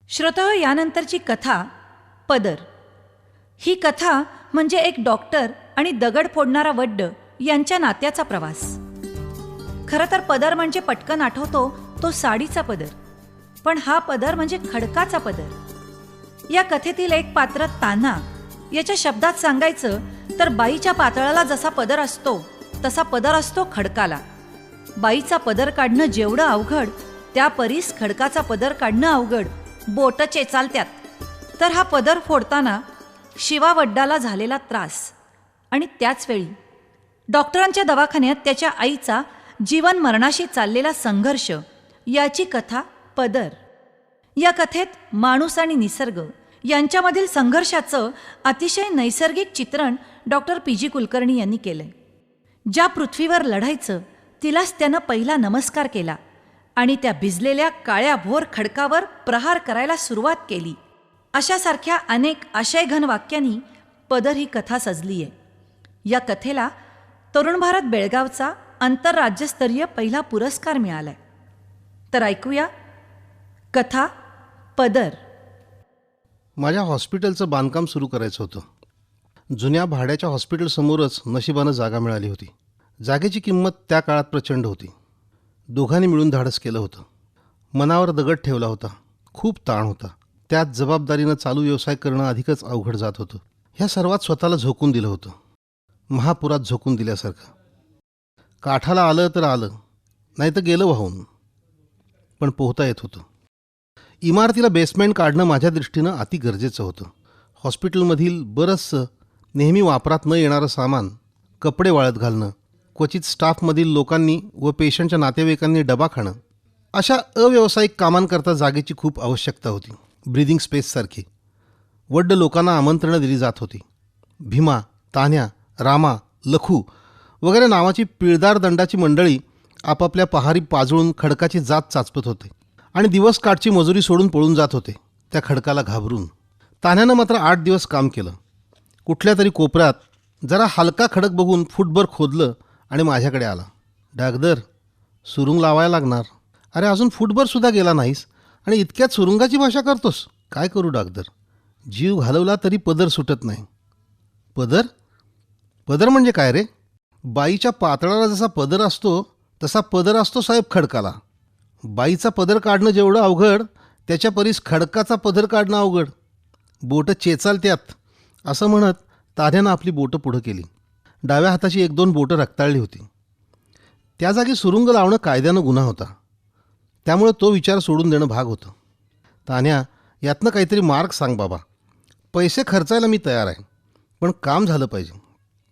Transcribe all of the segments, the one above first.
श्रोताहो, यानंतरची कथा पदर. ही कथा म्हणजे एक डॉक्टर आणि दगड फोडणारा वड्ड यांच्या नात्याचा प्रवास. खरं तर पदर म्हणजे पटकन आठवतो तो साडीचा पदर, पण हा पदर म्हणजे खडकाचा पदर. या कथेतील एक पात्र तान्हा. याच्या शब्दात सांगायचं तर बाईच्या पातळाला जसा पदर असतो तसा पदर असतो खडकाला. बाईचा पदर काढणं जेवढं अवघड त्या परीस खडकाचा पदर काढणं अवघड. बोट चेचालत्यात. तर हा पदर फोडताना शिवा वड्डाला झालेला त्रास आणि त्याचवेळी डॉक्टरांच्या दवाखान्यात त्याच्या आईचा जीवन मरणाशी चाललेला संघर्ष याची कथा पदर. या कथेत माणूस आणि निसर्ग यांच्यामधील संघर्षाचं अतिशय नैसर्गिक चित्रण डॉक्टर पी.जी. कुलकर्णी यांनी केलंय. ज्या पृथ्वीवर लढायचं तिलाच त्यानं पहिला नमस्कार केला आणि त्या भिजलेल्या काळ्या भोर खडकावर प्रहार करायला सुरुवात केली. अशासारख्या अनेक आशयघन वाक्यांनी पदर ही कथा सजली आहे. या कथेला तरुण भारत बेळगावचा आंतरराज्यस्तरीय पहिला पुरस्कार मिळालाय. तर ऐकूया कथा पदर. माझ्या हॉस्पिटलचं बांधकाम सुरू करायचं होतं. जुन्या भाड्याच्या हॉस्पिटलसमोरच नशिबानं जागा मिळाली होती. जागेची किंमत त्या काळात प्रचंड होती. दोघांनी मिळून धाडस केलं होतं. मनावर दगड ठेवला होता. खूप ताण होता. त्यात जबाबदारीनं चालू व्यवसाय करणं अधिकच अवघड जात होतं. ह्या सर्वात स्वतःला झोकून दिलं होतं. महापुरात झोकून दिल्यासारखं. काठाला आलं तर आलं, नाही तर गेलं वाहून, पण पोहता येत होतं. इमारतीला बेसमेंट काढणं माझ्या दृष्टीनं अति गरजेचं होतं. हॉस्पिटलमधील बरंचसं नेहमी वापरात न येणारं सामान, कपडे वाळत घालणं, क्वचित स्टाफमधील लोकांनी व पेशंटच्या नातेवाईकांनी डबा खाणं, अशा अव्यावसायिक कामांकरता जागेची खूप आवश्यकता होती. ब्रीदिंग स्पेससारखी. वड्ड लोकांना आमंत्रणं दिली जात होती. भीमा, तान्ह्या, रामा, लखू वगैरे नावाची पिळदार दंडाची मंडळी आपापल्या पहारी पाजळून खडकाची जात चाचपत होते आणि दिवस काठची मजुरी सोडून पळून जात होते त्या खडकाला घाबरून. तान्ह्यानं मात्र 8 दिवस काम केलं. कुठल्या तरी कोपऱ्यात जरा हलका खडक बघून फुटभर खोदलं आणि माझ्याकडे आला. डागदर, सुरुंग लावायला लागणार. अरे, अजून फुटभरसुद्धा गेला नाहीस आणि इतक्यात सुरुंगाची भाषा करतोस. काय करू डागदर? जीव घालवला तरी पदर सुटत नाही. पदर? पदर म्हणजे काय रे? बाईच्या पातळाला जसा पदर असतो तसा पदर असतो साहेब खडकाला. बाईचा पदर काढणं जेवढं अवघड त्याच्या परीस खडकाचा पदर काढणं अवघड. बोटं चेचाल त्यात, असं म्हणत तान्ह्यानं आपली बोटं पुढं केली. डाव्या हाताची 1-2 बोटं रक्ताळली होती. त्या जागी सुरुंग लावणं कायद्यानं गुन्हा होता. त्यामुळे तो विचार सोडून देणं भाग होतं. तान्ह्या, यातनं काहीतरी मार्ग सांग बाबा. पैसे खर्चायला मी तयार आहे, पण काम झालं पाहिजे.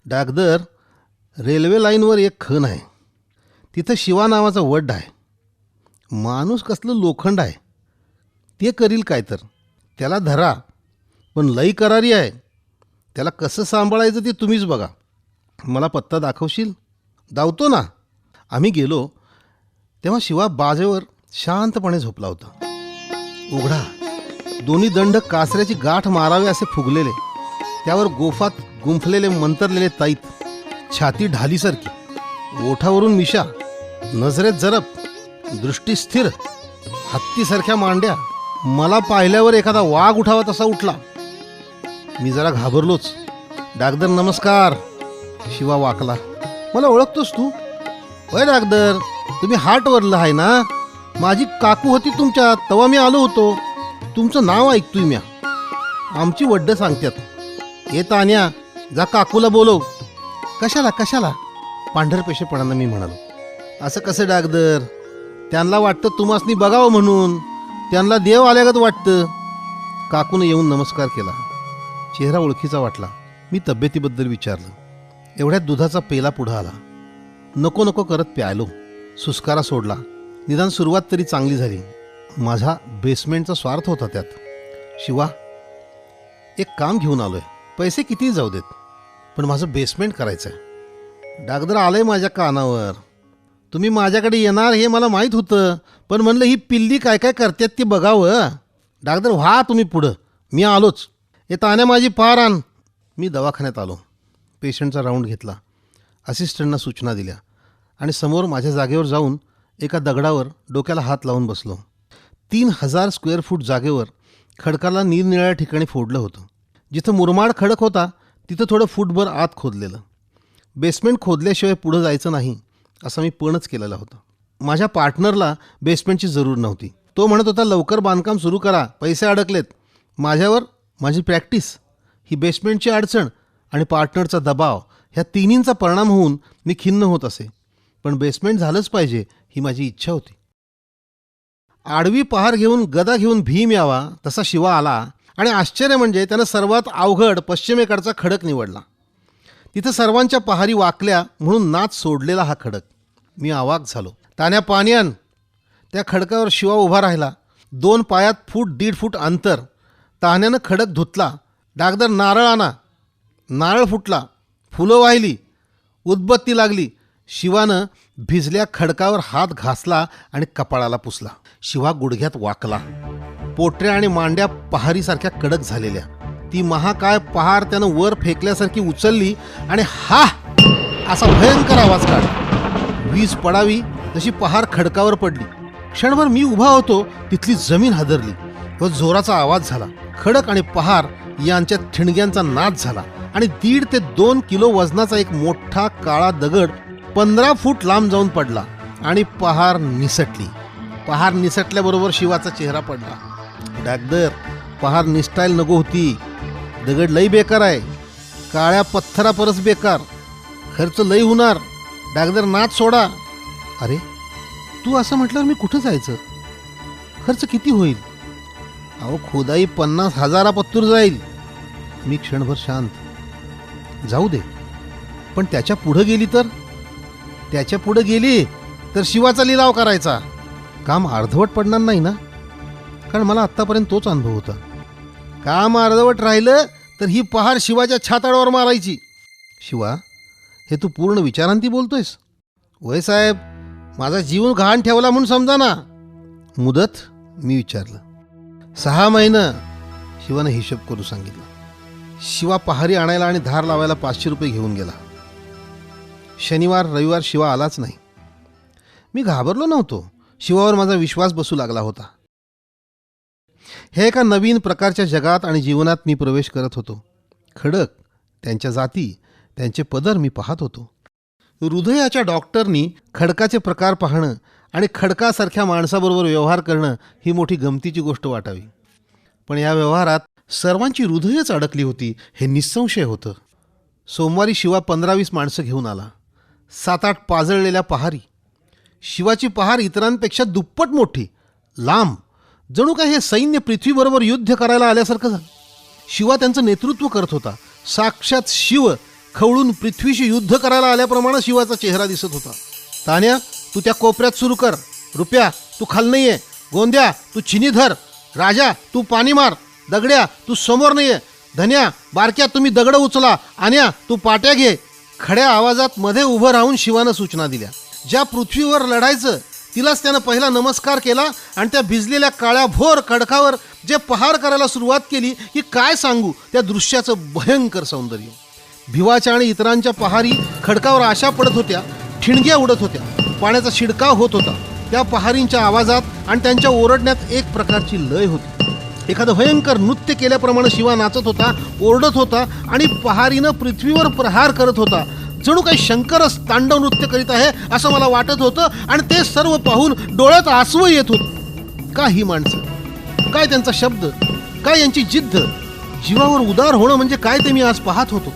डागदर, रेल्वे लाईनवर एक खण आहे. तिथं शिवा नावाचा वड्ड आहे. माणूस कसलं लोखंड आहे. ते करील काय तर. त्याला धरा, पण लई करारी आहे. त्याला कसं सांभाळायचं ते तुम्हीच बघा. मला पत्ता दाखवशील? धावतो ना. आम्ही गेलो तेव्हा शिवा बाजेवर शांतपणे झोपला होता. उघडा, दोन्ही दंड कासऱ्याची गाठ मारावे असे फुगलेले, त्यावर गोफात गुंफलेले मंतरलेले ताईत, छाती ढालीसारखी, ओठावरून मिशा, नजरेत जरब, दृष्टी स्थिर, हत्तीसारख्या मांड्या. मला पाहिल्यावर एखादा वाघ उठावा तसा उठला. मी जरा घाबरलोच. डागदर नमस्कार. शिवा वाकला. मला ओळखतोस तू? होय डागदर, तुम्ही हार्टवरलं आहे ना? माझी काकू होती तुमच्यात, तेव्हा मी आलो होतो. तुमचं नाव ऐकतोय म्या. आमची वड्ड सांगतात. ये तान्या, जा काकूला बोलव. कशाला कशाला? पांढरपेशेपणानं मी म्हणालो. असं कसं डागदर? त्यांना वाटतं तुम्हासनी बघावं म्हणून. त्यांना देव आल्यागत वाटतं. काकूनं येऊन नमस्कार केला. चेहरा ओळखीचा वाटला. मी तब्येतीबद्दल विचारलं. एवढ्यात दुधाचा पेला पुढं आला. नको नको करत प्यायलो. सुस्कारा सोडला. निदान सुरुवात तरी चांगली झाली. माझा बेसमेंटचा स्वार्थ होता त्यात. शिवा, एक काम घेऊन आलोय. पैसे कितीही जाऊ देत, पण माझं बेसमेंट करायचं आहे. डागदर आलंय माझ्या कानावर. तुम्ही माझ्याकडे येणार हे मला माहीत होतं, पण म्हणलं ही पिल्ली काय काय करतात ते बघावं. डागदर व्हा तुम्ही पुढं, मी आलोच. येता आण्या माझी पार आण. मी दवाखान्यात आलो. पेशंटचा राऊंड घेतला. असिस्टंटना सूचना दिल्या आणि समोर माझ्या जागेवर जाऊन एका दगडावर डोक्याला हात लावून बसलो. 3000 स्क्वेअर फूट जागेवर खडकाला निरनिराळ्या ठिकाणी फोडलं होतं. जिथं मुरमाड खडक होता तिथं थोडं फूटभर आत खोदलेलं. बेसमेंट खोदल्याशिवाय पुढं जायचं नाही असा मी पणच केलेला होता. माझ्या पार्टनरला बेसमेंटची जरूर नव्हती. तो म्हणत होता लवकर बांधकाम सुरू करा, पैसे अडकलेत. माझ्यावर माझी प्रॅक्टिस, ही बेसमेंटची अडचण आणि पार्टनरचा दबाव ह्या तिन्हींचा परिणाम होऊन मी खिन्न होत असे. पण बेसमेंट झालंच पाहिजे ही माझी इच्छा होती. आडवी पहार घेऊन गदा घेऊन भीम यावा तसा शिवा आला आणि आश्चर्य म्हणजे त्यानं सर्वात अवघड पश्चिमेकडचा खडक निवडला. तिथं सर्वांच्या पहारी वाकल्या म्हणून नाच सोडलेला हा खडक. मी अवाक झालो. तान्या पाणी आण. त्या खडकावर शिवा उभा राहिला. 2 पायात फूट 1.5 फूट अंतर. तान्यानं खडक धुतला. डागदर नारळ आणा. नारळ फुटला, फुलं वाहिली, उदबत्ती लागली. शिवानं भिजल्या खडकावर हात घासला आणि कपाळाला पुसला. शिवा गुडघ्यात वाकला. पोटऱ्या आणि मांड्या पहारीसारख्या कडक झालेल्या. ती महाकाय पहार त्यानं वर फेकल्यासारखी उचलली आणि हा असा भयंकर आवाज काढला. वीज पडावी तशी पहार खडकावर पडली. क्षणभर मी उभा होतो तिथली जमीन हादरली व जोराचा आवाज झाला. खडक आणि पहार यांच्यात ठिणग्यांचा नाच झाला आणि 1.5 ते 2 किलो वजनाचा एक मोठा काळा दगड 15 फूट लांब जाऊन पडला आणि पहार निसटली. पहार निसटल्याबरोबर शिवाचा चेहरा पडला. डागदर, पहार निसटायला नको होती. दगड लई बेकार आहे. काळ्या पत्थरापरच बेकार. खर्च लई होणार. डागदर नाच सोडा. अरे तू असं म्हटल्यावर मी कुठं जायचं? खर्च किती होईल? अहो खोदाई 50,000 पत्तूर जाईल. मी क्षणभर शांत. जाऊ दे, पण त्याच्या पुढं गेली तर? त्याच्या पुढं गेली तर शिवाचा लिलाव करायचा. काम अर्धवट पडणार नाही ना? कारण मला आत्तापर्यंत तोच अनुभव होता. काम अर्धवट राहिलं तर ही पहार शिवाच्या छाताडावर मारायची. शिवा, हे तू पूर्ण विचारांती बोलतोयस? वय साहेब, माझा जीव घाण ठेवला म्हणून समजा ना. मुदत? मी विचारलं. 6 महिनं. शिवानं हिशोब करू सांगितलं. शिवा पहारी आणायला आणि धार लावायला 500 रुपये घेऊन गेला. शनिवार रविवार शिवा आलाच नाही. मी घाबरलो नव्हतो. शिवावर माझा विश्वास बसू लागला होता. हे एका नवीन प्रकारच्या जगात आणि जीवनात मी प्रवेश करत होतो. खडक, त्यांच्या जाती, त्यांचे पदर मी पाहत होतो. हृदयाच्या डॉक्टरनी खडकाचे प्रकार पाहणं आणि खडकासारख्या माणसाबरोबर व्यवहार करणं ही मोठी गमतीची गोष्ट वाटावी. पण या व्यवहारात सर्वांची हृदयच अडकली होती हे निस्संशय होतं. सोमवारी शिवा 15-20 माणसं घेऊन आला. 7-8 पाजळलेल्या पहारी. शिवाची पहार इतरांपेक्षा दुप्पट मोठी, लांब. जणू काय हे सैन्य पृथ्वीबरोबर युद्ध करायला आल्यासारखं झालं. शिवा त्यांचं नेतृत्व करत होता. साक्षात शिव खवळून पृथ्वीशी युद्ध करायला आल्याप्रमाणे शिवाचा चेहरा दिसत होता. तान्या, तू त्या कोपऱ्यात सुरू कर. रुपया, तू खाली ये. गोंद्या, तू चिनी धर. राजा, तू पाणी मार. दगड्या, तू समोर नाही ये. धन्या, बारक्या, तुम्ही दगड उचला. आण्या, तू पाट्या घे. खड्या आवाजात मध्ये उभं राहून शिवानं सूचना दिल्या. ज्या पृथ्वीवर लढायचं तिलाच त्यानं पहिला नमस्कार केला आणि त्या भिजलेल्या काळ्या भोर खडकावर जे पहार करायला सुरुवात केली की काय सांगू त्या दृश्याचं भयंकर सौंदर्य. भिवाच्या आणि इतरांच्या पहारी खडकावर आशा पडत होत्या, ठिणग्या उडत होत्या, पाण्याचा शिडकाव होत होता. त्या पहारींच्या आवाजात आणि त्यांच्या ओरडण्यात एक प्रकारची लय होती. एखादं भयंकर नृत्य केल्याप्रमाणे शिवा नाचत होता, ओरडत होता आणि पहारीनं पृथ्वीवर प्रहार करत होता. जणू काही शंकरच तांडव नृत्य करीत आहे असं मला वाटत होतं आणि ते सर्व पाहून डोळ्यात आसवं येत होतं. काय ही माणसं, काय त्यांचा शब्द, काय यांची जिद्द. जीवावर उदार होणं म्हणजे काय ते मी आज पाहत होतो.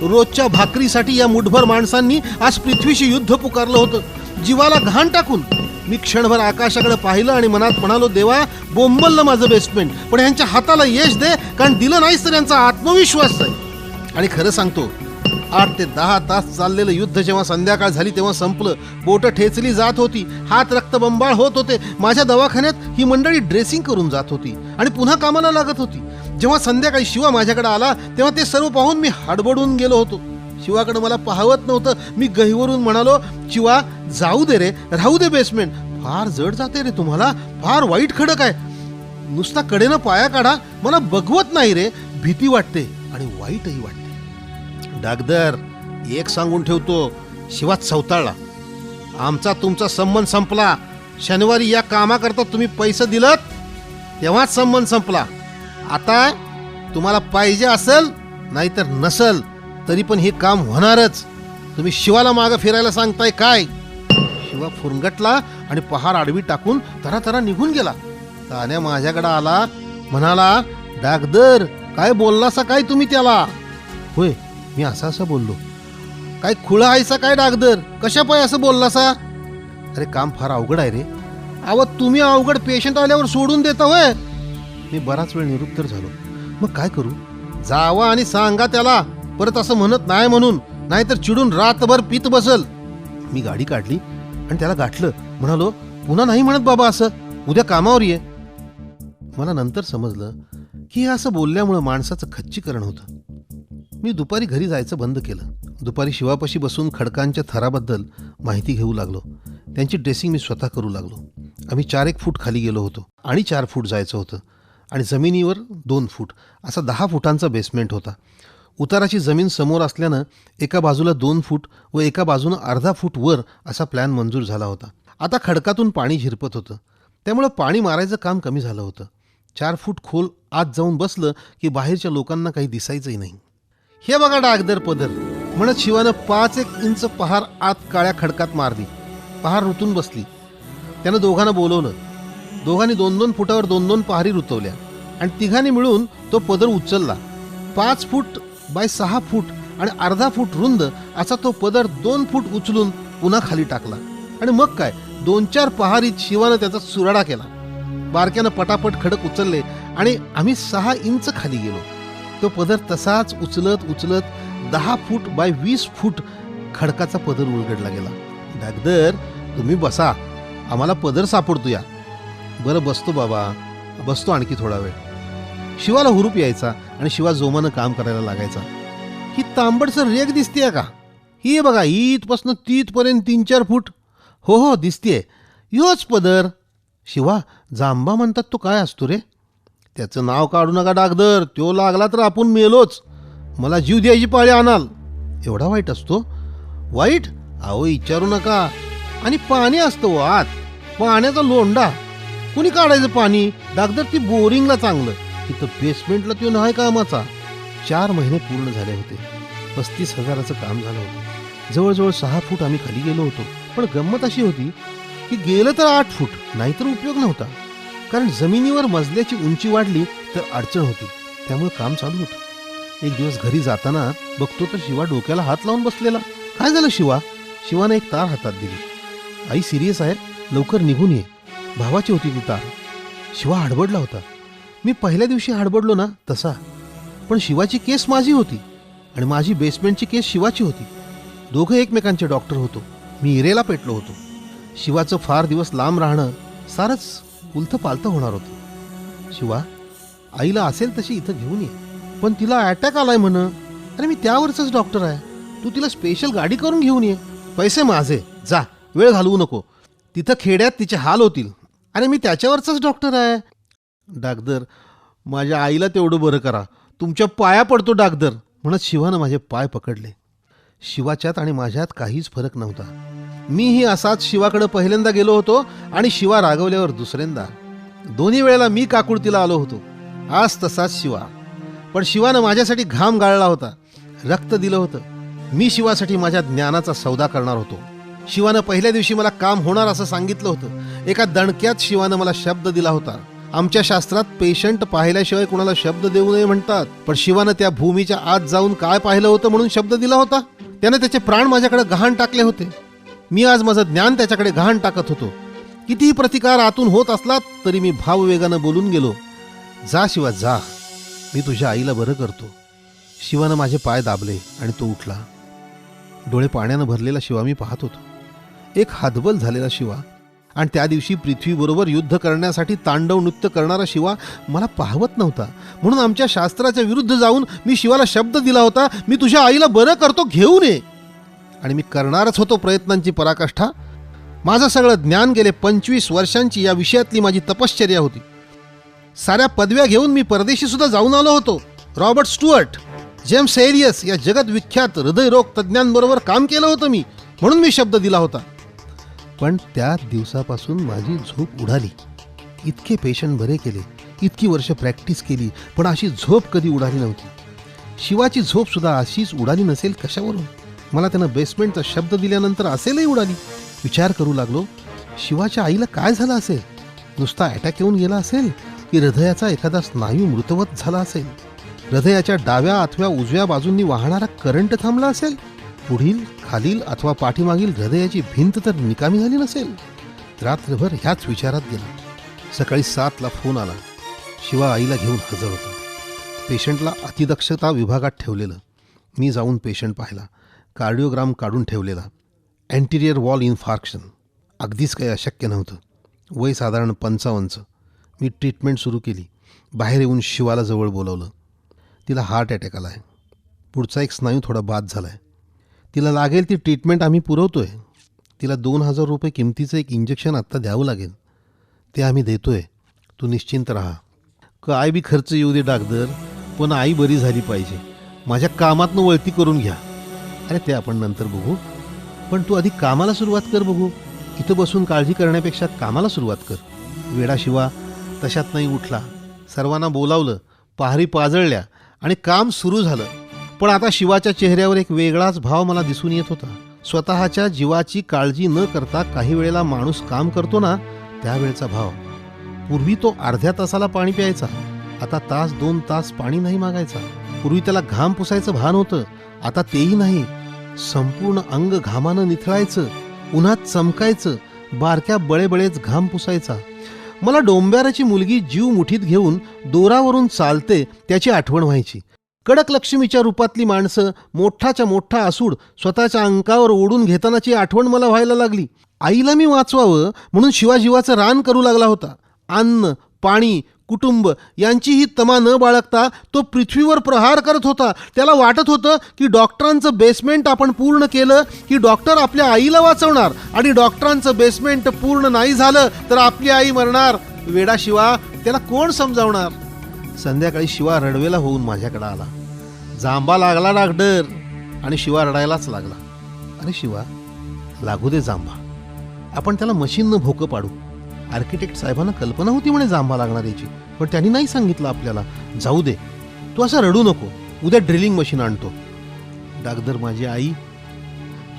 रोजच्या भाकरीसाठी या मुठभर माणसांनी आज पृथ्वीशी युद्ध पुकारलं होतं. जीवाला घाण टाकून मी क्षणभर आकाशाकडे पाहिलं आणि मनात म्हणालो, देवा, बोंबललं माझं बेसमेंट, पण यांच्या हाताला यश दे, कारण दिलं नाहीस तर यांचा आत्मविश्वास आहे. आणि खरं सांगतो, 8 ते 10 तास चाललेलं युद्ध जेव्हा संध्याकाळ झाली तेव्हा संपलं. बोटं ठेचली जात होती, हात रक्तबंबाळ होत होते. माझ्या दवाखान्यात ही मंडळी ड्रेसिंग करून जात होती आणि पुन्हा कामाला लागत होती. जेव्हा संध्याकाळी शिवा माझ्याकडे आला तेव्हा ते सर्व पाहून मी हडबडून गेलो होतो. शिवाकडे मला पाहवत नव्हतं. मी गहिवरून म्हणालो, शिवा, जाऊ दे रे, राहू दे बेसमेंट. फार जड जाते रे तुम्हाला, फार वाईट खडक आहे. नुसता कडेनं पाया काढा, मला बघवत नाही रे. भीती वाटते आणि वाईटही वाटते. डागदर, एक सांगून ठेवतो, शिवात चवताळला. आमचा तुमचा संबंध संपला. शनिवारी या कामाकरता तुम्ही पैसे दिलत तेव्हाच संबंध संपला. आता तुम्हाला पाहिजे असेल नाहीतर नसल तरी पण हे काम होणारच. तुम्ही शिवाला मागं फिरायला सांगताय काय? शिवा फुरंगटला आणि पहार आडवी टाकून तरा निघून गेला. तान्या माझ्याकडे आला, म्हणाला, डागदर काय बोललासा काय तुम्ही त्याला? होय, मी असं बोललो. काय खुळा आहेसा काय डागदर? कशा पाय असं बोललासा? अरे काम फार अवघड आहे रे. अहो तुम्ही अवघड पेशंट आल्यावर सोडून देता होय? मी बराच वेळ निरुत्तर झालो. मग काय करू? जावा आणि सांगा त्याला परत असं म्हणत नाही म्हणून, नाहीतर चिडून रातभर पीत बसल. मी गाडी काढली आणि त्याला गाठलं. म्हणालो, पुन्हा नाही म्हणत बाबा असं, उद्या कामावर ये. मला नंतर समजलं की हे असं बोलल्यामुळं माणसाचं खच्चीकरण होतं. मी दुपारी घरी जायचं बंद केलं. दुपारी शिवापाशी बसून खडकांच्या थराबद्दल माहिती घेऊ लागलो. त्यांची ड्रेसिंग मी स्वतः करू लागलो. आम्ही 4-1 फूट खाली गेलो होतो आणि 4 फूट जायचं होतं आणि जमिनीवर 2 फूट असा 10 फुटांचा बेसमेंट होता. उताराची जमीन समोर असल्यानं एका बाजूला 2 फूट व एका बाजूनं अर्धा फूट वर असा प्लॅन मंजूर झाला होता. आता खडकातून पाणी झिरपत होतं, त्यामुळं पाणी मारायचं काम कमी झालं होतं. 4 फूट खोल आत जाऊन बसलं की बाहेरच्या लोकांना काही दिसायचंही नाही. हे बघा डागदर पदर म्हणत शिवानं 5-1 इंच पहार आत काळ्या खडकात मारली. पहार रुतून बसली. त्यानं दोघांना बोलवलं. दोघांनी 2-2 फुटावर 2-2 पहारी रुतवल्या आणि तिघांनी मिळून तो पदर उचलला. 5 फूट बाय 6 फूट आणि अर्धा फूट रुंद असा तो पदर 2 फूट उचलून पुन्हा खाली टाकला. आणि मग काय 2-4 पहारीत शिवानं त्याचा सुराडा केला. बारक्यानं पटापट खडक उचलले आणि आम्ही 6 इंच खाली गेलो. तो पदर तसाच उचलत 10 फूट बाय 20 फूट खडकाचा पदर उलगडला गेला. डागदर तुम्ही बसा, आम्हाला पदर सापडतो या. बरं बसतो बाबा, बसतो आणखी थोडा वेळ. शिवाला हुरूप यायचा आणि शिवा जोमानं काम करायला लागायचा. ही तांबडसर रेग दिसतीये का? ही बघा, इथपासून तिथपर्यंत 3-4 फूट. हो दिसतीये, योच पदर. शिवा, जांबा म्हणतात तो काय असतो रे? त्याचं नाव काढू नका डागदर, तो लागला तर आपण मेलोच. मला जीव द्यायची पाळी आणाल. एवढा वाईट असतो? वाईट? अहो विचारू नका. आणि पाणी असतं आत, पाण्याचा लोंडा. कुणी काढायचं पाणी? डागदर ती बोरिंगला चांगलं, तिथं बेसमेंटला तो नाही कामाचा. 4 महिने पूर्ण झाले होते. 35,000चं काम झालं होतं. जवळजवळ 6 फूट आम्ही खाली गेलो होतो. पण गंमत अशी होती की गेलं तर 8 फूट, नाहीतर उपयोग नव्हता. कारण जमिनीवर मजल्याची उंची वाढली तर अडचण होती. त्यामुळे काम चालू होतं. एक दिवस घरी जाताना बघतो तर शिवा डोक्याला हात लावून बसलेला. काय झालं शिवा? शिवानं एक तार हातात दिली. आई सिरियस आहे, लवकर निघून ये. भावाची होती ती तार. शिवा हडबडला होता. मी पहिल्या दिवशी हडबडलो ना तसा. पण शिवाची केस माझी होती आणि माझी बेसमेंटची केस शिवाची होती. दोघं एकमेकांचे डॉक्टर होतो. मी इरेला पेटलो होतो. शिवाचं फार दिवस लांब राहणं सारंच उलथं पालथं होणार होतं. शिवा, आईला असेल तशी इथं घेऊन ये. पण तिला अटॅक आलाय म्हण. अरे मी त्यावरच डॉक्टर आहे. तू तिला स्पेशल गाडी करून घेऊन ये. पैसे माझे, जा, वेळ घालवू नको. तिथं खेड्यात तिचे हाल होतील. अरे मी त्याच्यावरचाच डॉक्टर आहे. डागदर, माझ्या आईला तेवढं बरं करा. तुमच्या पाया पडतो डागदर, म्हणत शिवानं माझे पाय पकडले. शिवाच्यात आणि माझ्यात काहीच फरक नव्हता. मीही असाच शिवाकडे पहिल्यांदा गेलो होतो आणि शिवा रागवल्यावर दुसऱ्यांदा. दोन्ही वेळेला मी काकुळतीला आलो होतो. आज तसाच शिवा. पण शिवानं माझ्यासाठी घाम गाळला होता, रक्त दिलं होतं. मी शिवासाठी माझ्या ज्ञानाचा सौदा करणार होतो. शिवानं पहिल्या दिवशी मला काम होणार असं सांगितलं होतं. एका दणक्यात शिवानं मला शब्द दिला होता. आमच्या शास्त्रात पेशंट पाहिल्याशिवाय कुणाला शब्द देऊ नये म्हणतात. पण शिवानं त्या भूमीच्या आत जाऊन काय पाहिलं होतं म्हणून शब्द दिला होता. त्यानं त्याचे प्राण माझ्याकडे गहाण टाकले होते. मी आज माझं ज्ञान त्याच्याकडे गहाण टाकत होतो. कितीही प्रतिकार आतून होत असला तरी मी भाववेगानं बोलून गेलो, जा शिवा जा, मी तुझ्या आईला बरं करतो. शिवानं माझे पाय दाबले आणि तो उठला. डोळे पाण्यानं भरलेला शिवा मी पाहत होतो. एक हातबल झालेला शिवा आणि त्या दिवशी पृथ्वीबरोबर युद्ध करण्यासाठी तांडव नृत्य करणारा शिवा मला पाहवत नव्हता. म्हणून आमच्या शास्त्राच्या विरुद्ध जाऊन मी शिवाला शब्द दिला होता, मी तुझ्या आईला बरं करतो, घेऊन ये. आणि मी करणारच होतो प्रयत्नांची पराकाष्ठा. माझं सगळं ज्ञान गेले 25 वर्षांची या विषयातली माझी तपश्चर्या होती. साऱ्या पदव्या घेऊन मी परदेशी सुद्धा जाऊन आलो होतो. रॉबर्ट स्टुअर्ट, जेम्स एरियस या जगत विख्यात हृदयरोग तज्ज्ञांबरोबर काम केलं होतं मी, म्हणून मी शब्द दिला होता. पण त्या दिवसापासून माझी झोप उडाली. इतके पेशंट बरे केले, इतकी वर्ष प्रॅक्टिस केली, पण अशी झोप कधी उडाली नव्हती. शिवाची झोप सुद्धा अशीच उडाली नसेल कशावरून? मला त्यानं बेसमेंटचा शब्द दिल्यानंतर असेलही उडाली. विचार करू लागलो, शिवाच्या आईला काय झालं असेल? नुसता अटॅक येऊन गेला असेल की हृदयाचा एखादा स्नायू मृतवत झाला असेल? हृदयाच्या डाव्या अथवा उजव्या बाजूंनी वाहणारा करंट थांबला असेल? पुढील, खालील अथवा पाठीमागील हृदयाची भिंत तर निकामी झाली नसेल? रात्रभर ह्याच विचारात गेला. सकाळी 7ला फोन आला. शिवा आईला घेऊन हजर होता. पेशंटला अतिदक्षता विभागात ठेवलेलं. मी जाऊन पेशंट पाहिला. कार्डिओग्राम काढून ठेवलेला. अँटिरियर वॉल इन्फार्क्शन. अगदीच काही अशक्य नव्हतं. वय साधारण 55. मी ट्रीटमेंट सुरू केली. बाहेर येऊन शिवाला जवळ बोलवलं. तिला हार्ट अटॅक आला आहे. पुढचा एक स्नायू थोडा बाद झाला आहे. तिला लागेल ती ट्रीटमेंट आम्ही पुरवतो आहे. तिला 2,000 रुपये किमतीचं एक इंजेक्शन आत्ता द्यावं लागेल. ते आम्ही देतो आहे. तू निश्चिंत राहा. काय बी खर्च येऊ दे डागदर, पण आई बरी झाली पाहिजे. माझ्या कामातनं वळती करून घ्या. अरे ते आपण नंतर बघू, पण तू आधी कामाला सुरुवात कर बघू. इथं बसून काळजी करण्यापेक्षा कामाला सुरुवात कर. वेडा शिवा तशात नाही उठला. सर्वांना बोलावलं, पहारी पाजळल्या आणि काम सुरू झालं. पण आता शिवाच्या चेहऱ्यावर एक वेगळाच भाव मला दिसून येत होता. स्वतःच्या जीवाची काळजी न करता काही वेळेला माणूस काम करतो ना, त्यावेळचा भाव. पूर्वी तो अर्ध्या तासाला पाणी प्यायचा, आता 1-2 तास पाणी नाही मागायचा. पूर्वी त्याला घाम पुसायचं भान होतं, आता तेही नाही. संपूर्ण अंग घामानं निथळायचं, उन्हात चमकायचं, बारक्या बळेबळेच घाम पुसायचा. मला डोंब्याराची मुलगी जीव मुठीत घेऊन दोरावरून चालते त्याची आठवण व्हायची. कडक लक्ष्मीच्या रूपातली माणसं मोठाच्या मोठा असूड स्वतःच्या अंकावर ओढून घेतानाची आठवण मला व्हायला लागली. आईला मी वाचवावं म्हणून शिवाजीवाचं रान करू लागला होता. अन्न, पाणी, कुटुंब यांचीही तमा न बाळगता तो पृथ्वीवर प्रहार करत होता. त्याला वाटत होतं की डॉक्टरांचं बेसमेंट आपण पूर्ण केलं की डॉक्टर आपल्या आईला वाचवणार, आणि डॉक्टरांचं बेसमेंट पूर्ण नाही झालं तर आपली आई मरणार. वेडा शिवा, त्याला कोण समजावणार? संध्याकाळी शिवा रडवेला होऊन माझ्याकडे आला. जांबा लागला डॉक्टर, आणि शिवा रडायलाच लागला. अरे शिवा, लागू दे जांबा, आपण त्याला मशीननं भोकं पाडू. आर्किटेक्ट साहेबांना कल्पना होती म्हणे जांभा लागणार याची, पण त्यांनी नाही सांगितलं आपल्याला. जाऊ दे, तू असं रडू नको, उद्या ड्रिलिंग मशीन आणतो. डागदर माझी आई,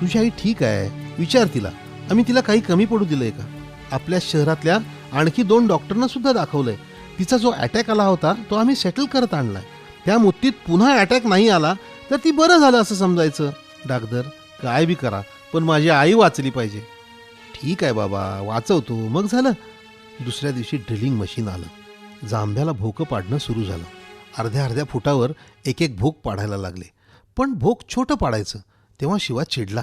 तुझी आई ठीक आहे, विचार तिला. आम्ही तिला काही कमी पडू दिलंय का? आपल्या शहरातल्या आणखी 2 डॉक्टरना सुद्धा दाखवलंय. तिचा जो अटॅक आला होता तो आम्ही सेटल करत आणलाय. त्या मुत्तीत पुन्हा अटॅक नाही आला तर ती बरं झालं असं समजायचं. डागदर काय बी करा, पण माझी आई वाचली पाहिजे. ठीक आहे बाबा, वाचवतो, मग झालं. दुसऱ्या दिवशी ड्रिलिंग मशीन आलं. जांभ्याला भोकं पाडणं सुरू झालं. अर्ध्या फुटावर एक भोक पाडायला लागले, पण भोक छोटं पाडायचं. तेव्हा शिवा चिडला.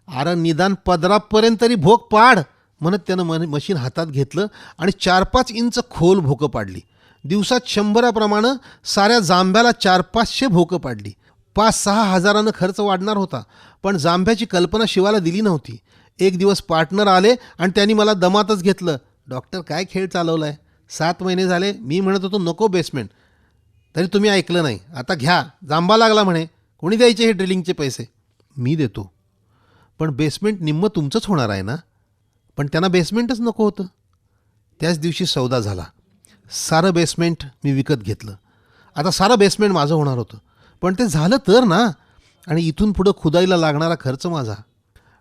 अरे निदान 15पर्यंत तरी भोक पाड म्हणत त्यानं मशीन हातात घेतलं आणि 4-5 इंच खोल भोकं पाडली. दिवसात 100 साऱ्या जांभ्याला 400-500 भोकं पाडली. 5-6 हजारानं खर्च वाढणार होता, पण जांभ्याची कल्पना शिवाला दिली नव्हती. एक दिवस पार्टनर आले आणि त्यांनी मला दमातच घेतलं. डॉक्टर काय खेळ चालवलाय? 7 महिने झाले मी म्हणत होतो नको बेसमेंट, तरी तुम्ही ऐकलं नाही. आता घ्या, जांभा लागला म्हणे. कोणी द्यायचे हे ड्रिलिंगचे पैसे? मी देतो, पण बेसमेंट निम्मं तुमचंच होणार आहे ना. पण त्यांना बेसमेंटच नको होतं. त्याच दिवशी सौदा झाला. सारं बेसमेंट मी विकत घेतलं. आता सारं बेसमेंट माझं होणार होतं, पण ते झालं तर ना. आणि इथून पुढं खुदाईला लागणारा खर्च माझा.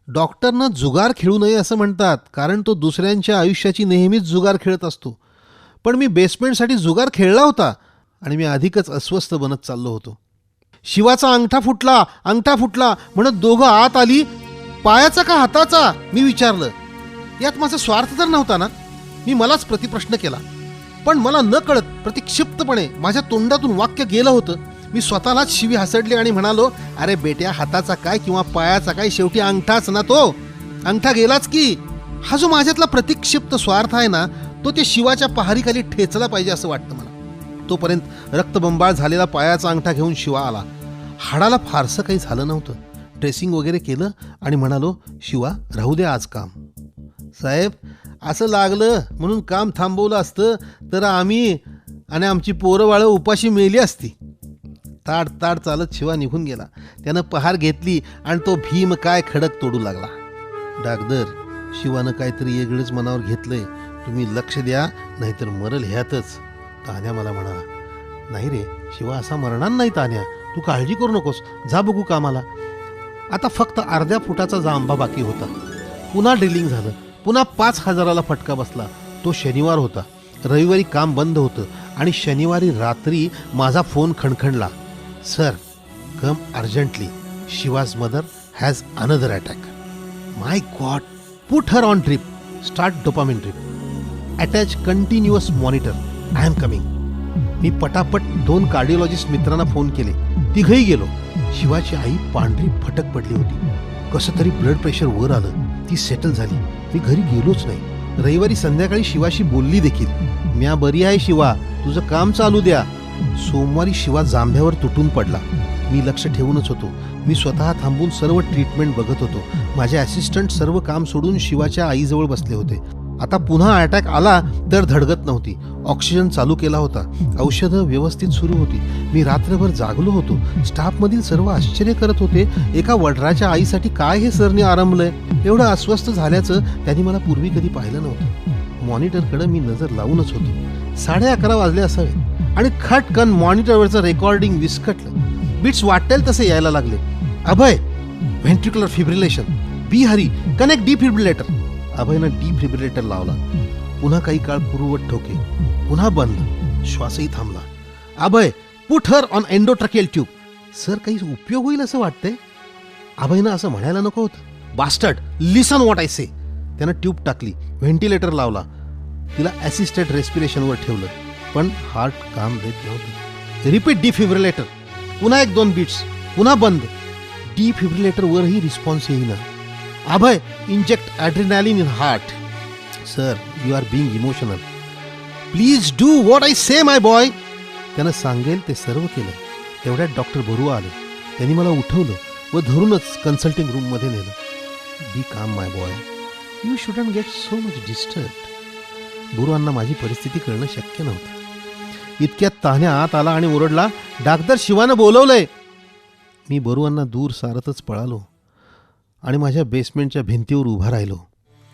डॉक्टरनं जुगार खेळू नये असं म्हणतात, कारण तो दुसऱ्यांच्या आयुष्याची नेहमीच जुगार खेळत असतो. पण मी बेसमेंटसाठी जुगार खेळला होता आणि मी अधिकच अस्वस्थ बनत चाललो होतो. शिवाचा अंगठा फुटला म्हणत दोघं आत आली. पायाचा का हाताचा? मी विचारलं. यात माझा स्वार्थ तर नव्हता ना. मी मलाच प्रतिप्रश्न केला, पण मला न कळत प्रतिक्षिप्तपणे माझ्या तोंडातून वाक्य गेलं होतं. मी स्वतःलाच शिवी हसडले आणि म्हणालो, अरे बेट्या, हाताचा काय किंवा पायाचा काय, शेवटी अंगठाच ना तो. अंगठा गेलाच की. हा जो माझ्यातला प्रतिक्षिप्त स्वार्थ आहे ना, तो ते शिवाच्या पहारीखाली ठेचला पाहिजे असं वाटतं मला. तोपर्यंत रक्तबंबाळ झालेला पायाचा अंगठा घेऊन शिवा आला. हाडाला फारसं काही झालं नव्हतं. ड्रेसिंग वगैरे केलं आणि म्हणालो, शिवा राहू दे आज काम. साहेब, असं लागलं म्हणून काम थांबवलं असतं तर आम्ही आणि आमची पोरं बाळं उपाशी मेली असती. ताड चालत शिवा निघून गेला. त्यानं पहार घेतली आणि तो भीम काय खडक तोडू लागला. डागदर, शिवानं काहीतरी वेगळंच मनावर घेतलंय. तुम्ही लक्ष द्या, नाहीतर मरल ह्यातच. तान्या मला म्हणाला, नाही रे शिवा, असा मरणार नाही तान्या, तू काळजी करू नकोस, जा बघू कामाला. आता फक्त अर्ध्या फुटाचा जांभा बाकी होता. पुन्हा ड्रिलिंग झालं. पुन्हा 5,000ला फटका बसला. तो शनिवार होता. रविवारी काम बंद होतं आणि शनिवारी रात्री माझा फोन खणखणला. Sir, come urgently, Shiva's mother has another attack. My God, put her on drip, start dopamine drip, attach continuous monitor, I am coming. मी पटापट 2 कार्डिओलॉजिस्ट मित्रांना फोन केले. तिघही गेलो. शिवाची आई पांढरी फटक पडली होती. कसं तरी ब्लड प्रेशर वर आलं. ती सेटल झाली. मी घरी गेलोच नाही. रविवारी संध्याकाळी शिवाशी बोलली देखील. म्या बरी आहे शिवा, तुझं काम चालू द्या. सोमवारी शिवा जांभ्यावर तुटून पडला. मी लक्ष ठेवूनच होतो. मी स्वतः थांबून सर्व ट्रीटमेंट बघत होतो. माझे असिस्टंट सर्व काम सोडून शिवाच्या आईजवळ बसले होते. आता पुन्हा अटॅक आला तर धडगत नव्हती. ऑक्सिजन चालू केला होता. औषधं व्यवस्थित सुरू होती. मी रात्रभर जागलो होतो. स्टाफमधील सर्व आश्चर्य करत होते, एका वडराच्या आईसाठी काय हे सरने आरंभलंय. एवढं अस्वस्थ झाल्याचं त्यांनी मला पूर्वी कधी पाहिलं नव्हतं. मॉनिटरकडे मी नजर लावूनच होतो. 11:30 वाजले असावे आणि खटकन मॉनिटरवरचं रेकॉर्डिंग विस्कटलं. बिट्स वाटेल तसे यायला लागले. अभय, व्हेंट्रिक्युलर फिब्रिलेशन, बी हरी, कनेक्ट डिफिब्रिलेटर. अभयनं डिफिब्रिलेटर लावला. पुन्हा काही काळ पूर्ववत ठोके. पुन्हा बंद. श्वासही थांबला. Abhay, put her on endotracheal tube. Sir, काही उपयोग होईल असं वाटतंय. अभयनं असं म्हणायला नको होतं. बास्टर्ड, लिसन व्हॉट आय से. त्यानं ट्यूब टाकली. व्हेंटिलेटर लावला. तिला असिस्टेड रेस्पिरेशनवर ठेवलं. पण हार्ट काम देत नव्हतं. Repeat defibrillator. पुन्हा 1-2 बीट्स. पुन्हा बंद. डिफिब्रिलेटरवरही रिस्पॉन्स येईना. Abhay, inject adrenaline in heart. Sir, you are being emotional. Please do what I say my boy. त्यानं सांगेल ते सर्व केलं. तेवढ्यात डॉक्टर बरुआ आले. त्यांनी मला उठवलं व धरूनच कन्सल्टिंग रूममध्ये नेलं. Be calm my boy, you shouldn't get so much disturb. बरुआंना माझी परिस्थिती कळणं शक्य नव्हतं. इतक्यात तान्या आत आला आणि ओरडला, डाक्टर शिवानं बोलवलंय. मी बरुआंना दूर सारतच पळालो आणि माझ्या बेसमेंटच्या भिंतीवर उभा राहिलो.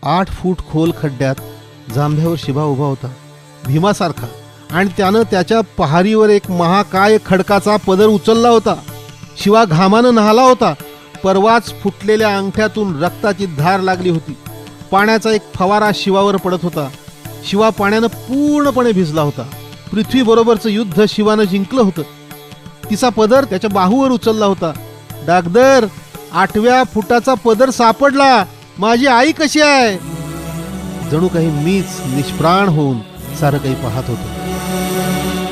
8 फूट खोल खड्ड्यात जांभ्यावर शिवा उभा होता, भीमासारखा, आणि त्यानं त्याच्या पहारीवर एक महाकाय खडकाचा पदर उचलला होता. शिवा घामानं न्हाला होता. परवाच फुटलेल्या अंगठ्यातून रक्ताची धार लागली होती. पाण्याचा एक फवारा शिवावर पडत होता. शिवा पाण्यानं पूर्णपणे भिजला होता. पृथ्वीबरोबरचं युद्ध शिवानं जिंकलं होतं. तिचा पदर त्याच्या बाहूवर उचलला होता. डागदर, 8व्या फुटाचा पदर सापडला. माझी आई कशी आहे? जणू काही मीच निष्प्राण होऊन सारं काही पाहत होतो.